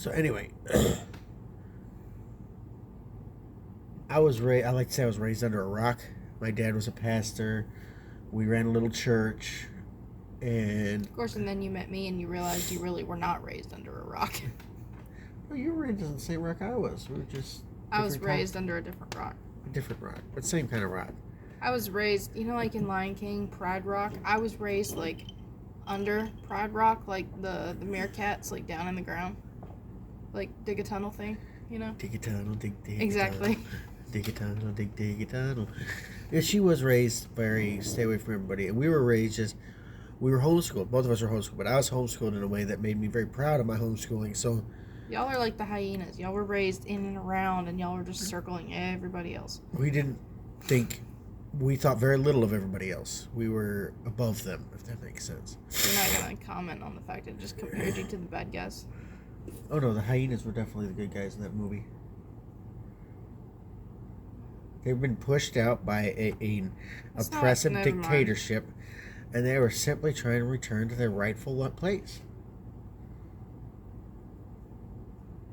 So anyway, I was raised. I like to say I was raised under a rock. My dad was a pastor. We ran a little church, and Of course, and then you met me and you realized you really were not raised under a rock. well, you were raised on the same rock I was. We were just. I was raised under a different rock. A different rock, but same kind of rock. I was raised, like in Lion King, Pride Rock. I was raised like under Pride Rock, like the meerkats, like down in the ground, like dig a tunnel thing, Dig a tunnel, dig Exactly. tunnel. Dig a tunnel, dig a tunnel. Yeah, she was raised very stay away from everybody, and we were raised we were homeschooled. Both of us were homeschooled, but I was homeschooled in a way that made me very proud of my homeschooling. So Y'all are like the hyenas. Y'all were raised in and around, and y'all were just circling everybody else. we thought very little of everybody else. We were above them, if that makes sense. You're not gonna comment on the fact that it just compared you to the bad guys. Oh no, the hyenas were definitely the good guys in that movie. They've been pushed out by an oppressive dictatorship, and they were simply trying to return to their rightful place.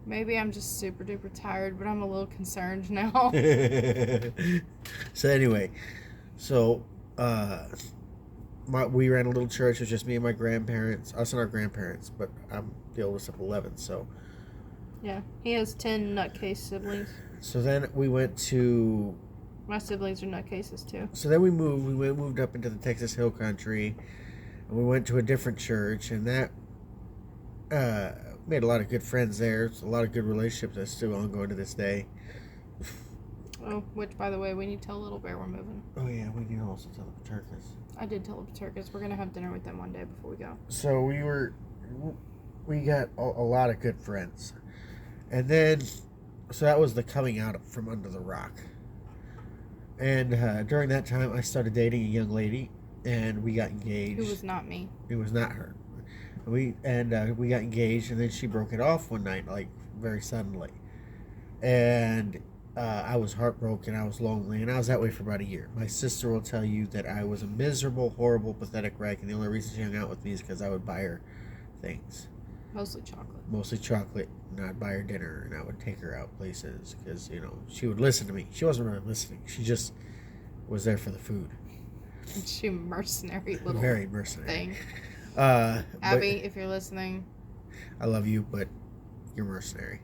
Maybe I'm just super duper tired, but I'm a little concerned now. So anyway, we ran a little church. It was just me and my grandparents, us and our grandparents, but I'm the oldest of 11, so. Yeah, he has 10 nutcase siblings. So then we went to... My siblings are nutcases too. So then we moved up into the Texas Hill Country, and we went to a different church, and that made a lot of good friends there. It's a lot of good relationships that's still ongoing to this day. Oh, which, by the way, we need to tell Little Bear we're moving. Oh yeah, we need to also tell the Paterkas. I did tell the Paterkas. We're going to have dinner with them one day before we go. So we got a lot of good friends. And then, so that was the coming out from under the rock. And during that time, I started dating a young lady, and we got engaged. Who was not me. It was not her. We got engaged, and then she broke it off one night, like very suddenly. And I was heartbroken. I was lonely, and I was that way for about a year. My sister will tell you that I was a miserable, horrible, pathetic wreck, and the only reason she hung out with me is because I would buy her things. Mostly chocolate. Mostly chocolate, and I'd buy her dinner, and I would take her out places because, she would listen to me. She wasn't really listening. She just was there for the food. She mercenary little Very mercenary thing. Abby, if you're listening, I love you, but you're mercenary.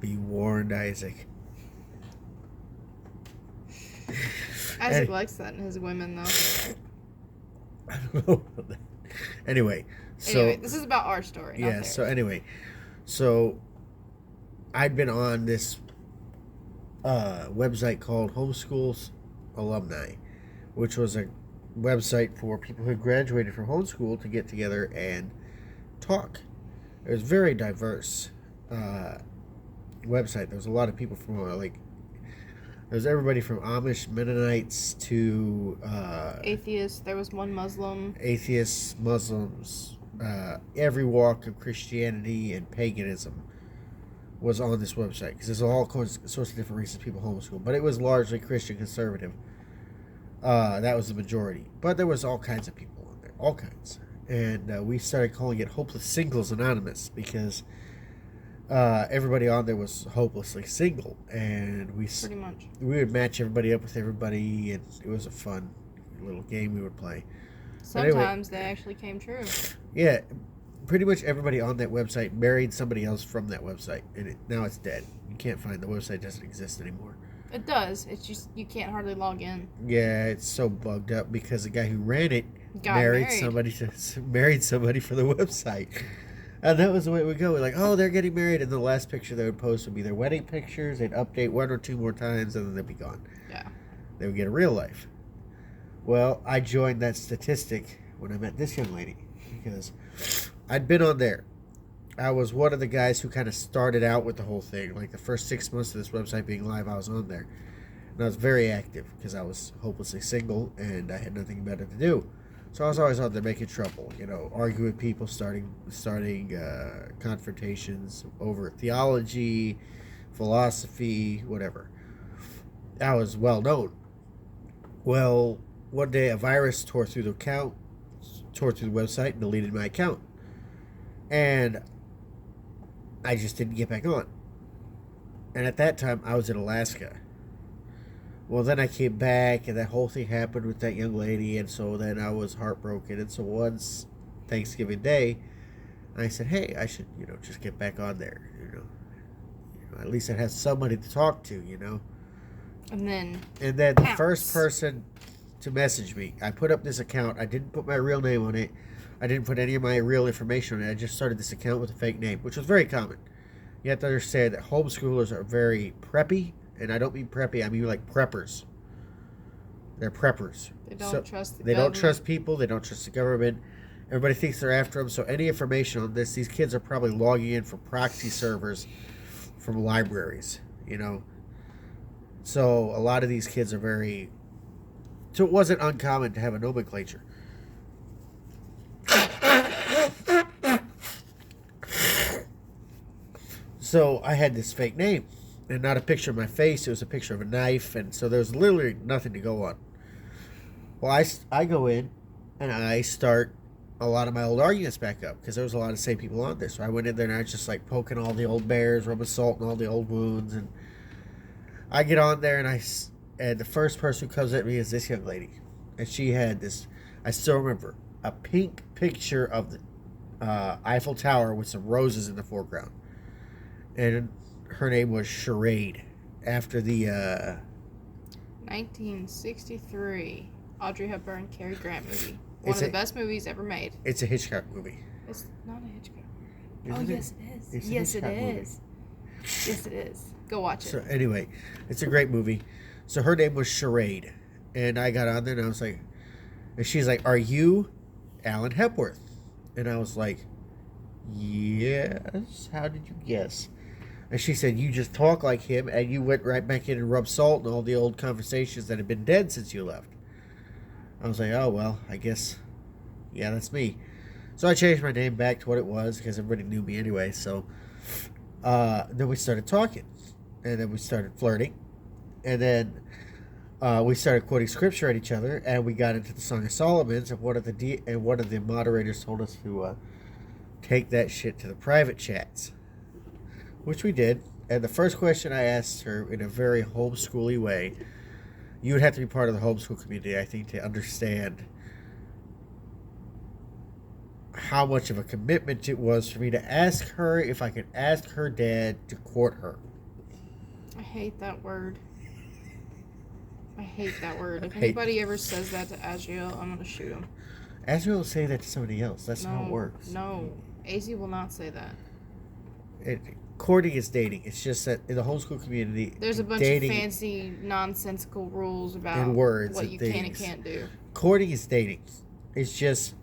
Be warned, Isaac. Isaac likes that in his women, though. I don't know about that. Anyway, this is about our story. Yeah. So I'd been on this website called Homeschools Alumni, which was a website for people who graduated from homeschool to get together and talk. It was very diverse website. There was a lot of people from there was everybody from Amish Mennonites to atheists. There was one Muslim. Atheists, Muslims, every walk of Christianity and paganism was on this website because there's all sorts of different reasons people homeschool, but it was largely Christian conservative. That was the majority, but there was all kinds of people on there, all kinds, and we started calling it Hopeless Singles Anonymous because everybody on there was hopelessly single, and pretty much we would match everybody up with everybody, and it was a fun little game we would play. Sometimes they actually came true. Yeah, pretty much everybody on that website married somebody else from that website, and now it's dead. You can't find the website, doesn't exist anymore. It does. It's just you can't hardly log in. Yeah, it's so bugged up because the guy who ran it married somebody for the website. And that was the way it would go. We're like, oh, they're getting married, and the last picture they would post would be their wedding pictures. They'd update one or two more times, and then they'd be gone. Yeah. They would get a real life. Well, I joined that statistic when I met this young lady because I'd been on there. I was one of the guys who kind of started out with the whole thing. Like the first 6 months of this website being live, I was on there. And I was very active because I was hopelessly single and I had nothing better to do. So I was always out there making trouble, arguing with people, starting confrontations over theology, philosophy, whatever. I was well known. Well, one day a virus tore through the website and deleted my account. And I just didn't get back on. And at that time, I was in Alaska. Well, then I came back, and that whole thing happened with that young lady, and so then I was heartbroken. And so once Thanksgiving Day, I said, hey, I should, just get back on there, at least it has somebody to talk to. And then the first person to message me, I put up this account. I didn't put my real name on it. I didn't put any of my real information on it. I just started this account with a fake name, which was very common. You have to understand that homeschoolers are very preppy, and I don't mean preppy, I mean like preppers. They're preppers. They don't trust the They government. don't trust people. They don't trust the government. Everybody thinks they're after them. So any information on this, these kids are probably logging in from proxy servers from libraries, So a lot of these kids are very... So it wasn't uncommon to have a nomenclature. So I had this fake name, and not a picture of my face. It was a picture of a knife, and so there was literally nothing to go on. Well, I go in, and I start a lot of my old arguments back up, because there was a lot of the same people on there. So I went in there, and I was just like poking all the old bears, rubbing salt in all the old wounds, and I get on there, and the first person who comes at me is this young lady, and she had this, I still remember, a pink picture of the Eiffel Tower with some roses in the foreground. And her name was Charade, after the 1963 Audrey Hepburn, Cary Grant movie. One of the best movies ever made. It's a Hitchcock movie. It's not a Hitchcock movie. Isn't Yes, it is. It's a Yes, it Hitchcock movie. is. Yes, it is. Go watch it. So anyway, it's a great movie. So her name was Charade, and I got on there, and I was like, and she's like, "Are you Alan Hepworth?" And I was like, "Yes. How did you guess?" And she said, "You just talk like him, and you went right back in and rubbed salt in all the old conversations that had been dead since you left." I was like, "Oh, well, I guess, yeah, that's me." So I changed my name back to what it was, because everybody knew me anyway. So then we started talking, and then we started flirting, and then we started quoting scripture at each other, and we got into the Song of Solomon's, and one of the moderators told us to take that shit to the private chats. Which we did, and the first question I asked her in a very homeschooly way, you would have to be part of the homeschool community, I think, to understand how much of a commitment it was for me to ask her if I could ask her dad to court her. I hate that word. I hate that word. If anybody ever says that to Azriel, I'm going to shoot him. Azriel will say that to somebody else. That's how it works. No, Az will not say that. Courting is dating. It's just that in the homeschool community, there's a bunch of fancy, nonsensical rules about and words what and you things. can and can't do. Courting is dating. It's just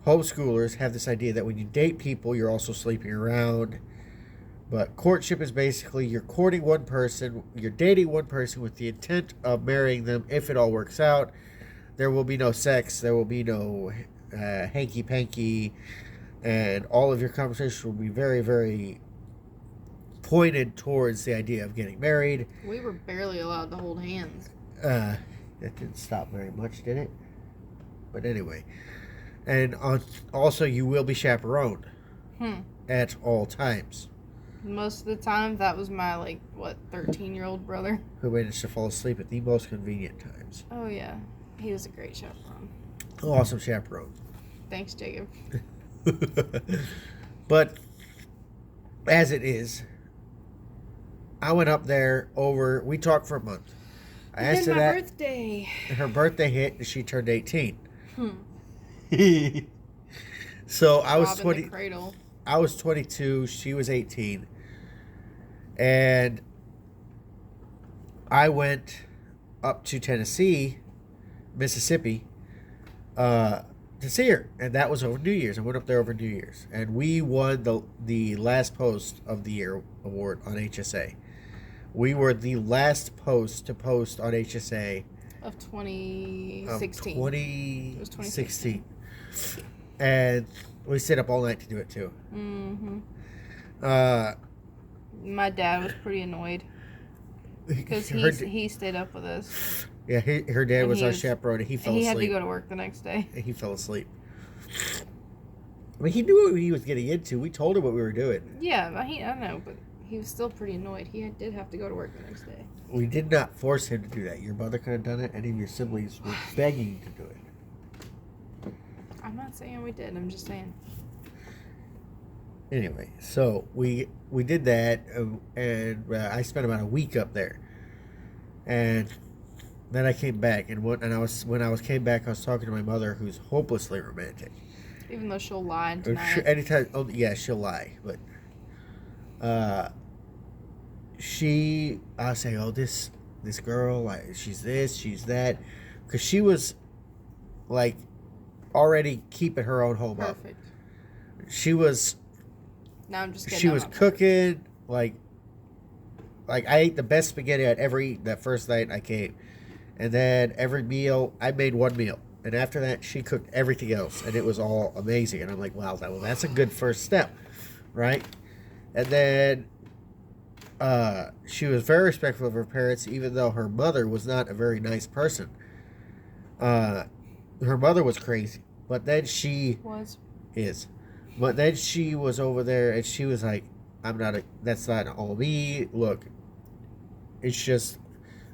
homeschoolers have this idea that when you date people, you're also sleeping around. But courtship is basically you're courting one person, you're dating one person with the intent of marrying them if it all works out. There will be no sex, there will be no hanky-panky, and all of your conversations will be very, very pointed towards the idea of getting married. We were barely allowed to hold hands. That didn't stop very much, did it? But anyway. And also, you will be chaperoned at all times. Most of the time, that was my, 13-year-old brother. Who managed to fall asleep at the most convenient times. Oh, yeah. He was a great chaperone. Awesome chaperone. Thanks, Jacob. But, as it is, I went up there we talked for a month. I asked her that. Birthday. Her birthday hit, and she turned 18. So I was 20. I was 22. She was 18, and I went up to Mississippi, to see her, and that was over New Year's. I went up there over New Year's, and we won the last post of the year award on HSA. We were the last post to post on HSA of 2016. It was 2016. And we stayed up all night to do it too. Mm-hmm. My dad was pretty annoyed because he stayed up with us. Yeah, her dad was our chaperone, and he fell asleep. He had to go to work the next day. And he fell asleep. I mean, he knew what he was getting into. We told him what we were doing. Yeah, I know, but he was still pretty annoyed. Did have to go to work the next day. We did not force him to do that. Your mother could have done it. Any of your siblings were begging to do it. I'm not saying we did. I'm just saying. Anyway, so we did that, and I spent about a week up there, and then I came back, and when I came back, I was talking to my mother, who's hopelessly romantic. Even though she'll lie and deny it. Anytime, oh yeah, she'll lie, but I'll say, oh, this girl, like, she's this, she's that, because she was like already keeping her own home up. Perfect. She was. Now I'm just. She was cooking like I ate the best spaghetti I'd ever eaten that first night I came, and then every meal I made one meal, and after that she cooked everything else, and it was all amazing. And I'm like, wow, that's a good first step, right? And then she was very respectful of her parents, even though her mother was not a very nice person. Her mother was crazy, but then she is. But then she was over there, and she was like, that's not all me. Look, it's just,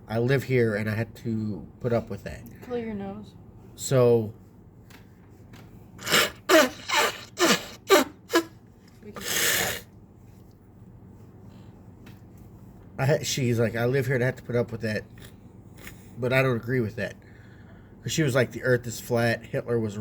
I live here, and I had to put up with that. Clear your nose. So, We can she's like, I live here, and I have to put up with that. But I don't agree with that. Because she was like, the earth is flat, Hitler was